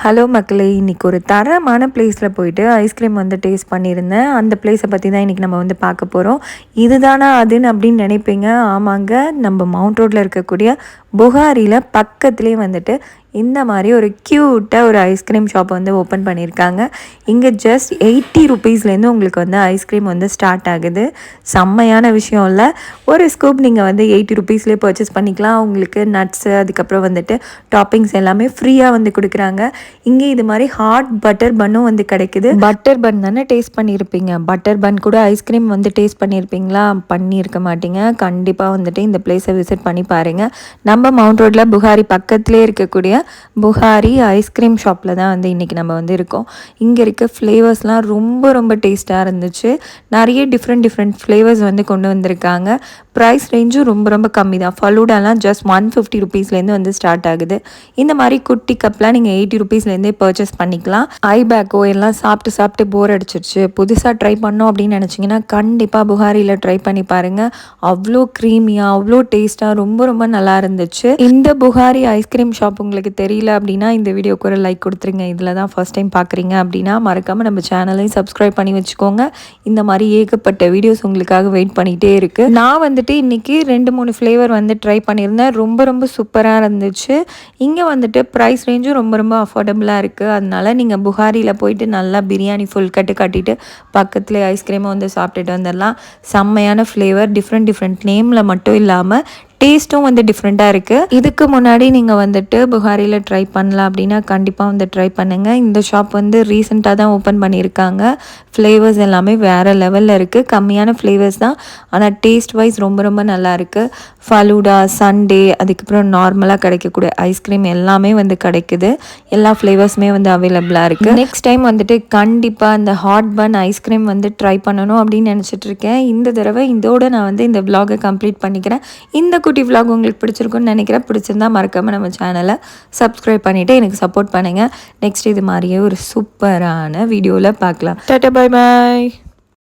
Hello மக்களே, இன்றைக்கி ஒரு தரமான பிளேஸில் போயிட்டு ஐஸ்கிரீம் வந்து டேஸ்ட் பண்ணியிருந்தேன். அந்த பிளேஸை பற்றி தான் இன்றைக்கி நம்ம வந்து பார்க்க போகிறோம். இதுதானா அதுன்னு அப்படின்னு நினைப்பீங்க. ஆமாங்க, நம்ம மவுண்ட் ரோட்டில் இருக்கக்கூடிய புகாரியில் பக்கத்துலேயே வந்துட்டு இந்த மாதிரி ஒரு க்யூட்டாக ஒரு ஐஸ்கிரீம் ஷாப் வந்து ஓப்பன் பண்ணியிருக்காங்க. இங்கே ஜஸ்ட் 80 ருபீஸ்லேருந்து உங்களுக்கு வந்து ஐஸ்கிரீம் வந்து ஸ்டார்ட் ஆகுது. செம்மையான விஷயம் இல்லை? ஒரு ஸ்கூப் நீங்கள் வந்து 80 ருபீஸ்லேயே பர்ச்சேஸ் பண்ணிக்கலாம். உங்களுக்கு நட்ஸு, அதுக்கப்புறம் வந்துட்டு டாப்பிங்ஸ் எல்லாமே ஃப்ரீயாக வந்து கொடுக்குறாங்க. இங்கே இது மாதிரி ஹாட் பட்டர் பன்னும் வந்து கிடைக்குது. பட்டர் பன் தானே டேஸ்ட் பண்ணியிருப்பீங்க. பட்டர் பன் கூட ஐஸ்கிரீம் வந்து டேஸ்ட் பண்ணியிருப்பீங்களா? பண்ணியிருக்க மாட்டீங்க. கண்டிப்பாக வந்துட்டு இந்த பிளேஸை விசிட் பண்ணி பாருங்கள். நம்ம மவுண்ட் ரோட்டில் புகாரி பக்கத்துலேயே இருக்கக்கூடிய புகாரி ஐஸ்கிரீம் ஷாப்பில் தான் வந்து இன்றைக்கி நம்ம வந்து இருக்கோம். இங்கே இருக்க ஃப்ளேவர்ஸ்லாம் ரொம்ப ரொம்ப டேஸ்ட்டாக இருந்துச்சு. நிறைய டிஃப்ரெண்ட் ஃப்ளேவர்ஸ் வந்து கொண்டு வந்திருக்காங்க. ப்ரைஸ் ரேஞ்சும் ரொம்ப ரொம்ப கம்மி தான். ஃபலூடாலாம் ஜஸ்ட் 150 ருபீஸ்லேருந்து வந்து ஸ்டார்ட் ஆகுது. இந்த மாதிரி குட்டி கப்லாம் நீங்கள் 80 ருபீஸ்லேருந்தே பர்ச்சேஸ் பண்ணிக்கலாம். ஐபேக்கோ எல்லாம் சாப்பிட்டு போர் அடிச்சிருச்சு, புதுசாக ட்ரை பண்ணோம் அப்படின்னு நினச்சிங்கன்னா கண்டிப்பாக புகாரியில் ட்ரை பண்ணி பாருங்கள். அவ்வளோ க்ரீமியாக, அவ்வளோ டேஸ்ட்டாக, ரொம்ப ரொம்ப நல்லா இருந்துச்சு. இந்த புகாரி ஐஸ்கிரீம் ஷாப் உங்களுக்கு தெரியல அப்படின்னா இந்த வீடியோக்கு ஒரு லைக் கொடுத்துருங்க. இதில் தான் ஃபர்ஸ்ட் டைம் பார்க்குறீங்க அப்படின்னா மறக்காமல் நம்ம சேனலையும் சப்ஸ்கிரைப் பண்ணி வச்சுக்கோங்க. இந்த மாதிரி ஏகப்பட்ட வீடியோஸ் உங்களுக்காக வெயிட் பண்ணிகிட்டே இருக்குது. நான் வந்துட்டு இன்றைக்கி 2-3 ஃப்ளேவர் வந்து ட்ரை பண்ணியிருந்தேன். ரொம்ப ரொம்ப சூப்பராக இருந்துச்சு. இங்கே வந்துட்டு ப்ரைஸ் ரேஞ்சும் ரொம்ப ரொம்ப அஃபோர்டபுளாக இருக்குது. அதனால நீங்கள் புகாரியில் போயிட்டு நல்லா பிரியாணி ஃபுல் கட்டிட்டு பக்கத்துலேயே ஐஸ்கிரீமை வந்து சாப்பிட்டுட்டு வந்துடலாம். செம்மையான ஃப்ளேவர், டிஃப்ரெண்ட் நேமில் மட்டும் இல்லாமல் டேஸ்ட்டும் வந்து டிஃப்ரெண்ட்டாக இருக்குது. இதுக்கு முன்னாடி நீங்கள் வந்துட்டு புகாரியில் ட்ரை பண்ணலாம் அப்படின்னா கண்டிப்பாக வந்து ட்ரை பண்ணுங்கள். இந்த ஷாப் வந்து ரீசெண்டாக தான் ஓப்பன் பண்ணியிருக்காங்க. ஃப்ளேவர்ஸ் எல்லாமே வேறு லெவலில் இருக்குது. கம்மியான ஃப்ளேவர்ஸ் தான், ஆனால் டேஸ்ட் வைஸ் ரொம்ப ரொம்ப நல்லா இருக்குது. ஃபலூடா, சண்டே, அதுக்கப்புறம் நார்மலாக கிடைக்கக்கூடிய ஐஸ்கிரீம் எல்லாமே வந்து கிடைக்குது. எல்லா ஃப்ளேவர்ஸுமே வந்து அவைலபிளாக இருக்குது. நெக்ஸ்ட் டைம் வந்துட்டு கண்டிப்பாக இந்த ஹாட் பன் ஐஸ்கிரீம் வந்து ட்ரை பண்ணணும் அப்படின்னு நினச்சிட்டு இருக்கேன். இந்த தடவை இதோட நான் வந்து இந்த விலாகை கம்ப்ளீட் பண்ணிக்கிறேன். இந்த குட்டி விலாக் உங்களுக்கு பிடிச்சிருக்குன்னு நினைக்கிறேன். பிடிச்சிருந்தா மறக்காமல் நம்ம சேனலை சப்ஸ்கிரைப் பண்ணிவிட்டு எனக்கு சப்போர்ட் பண்ணுங்கள். நெக்ஸ்ட் இது மாதிரியே ஒரு சூப்பரான வீடியோவில் பார்க்கலாம். Tata, bye bye.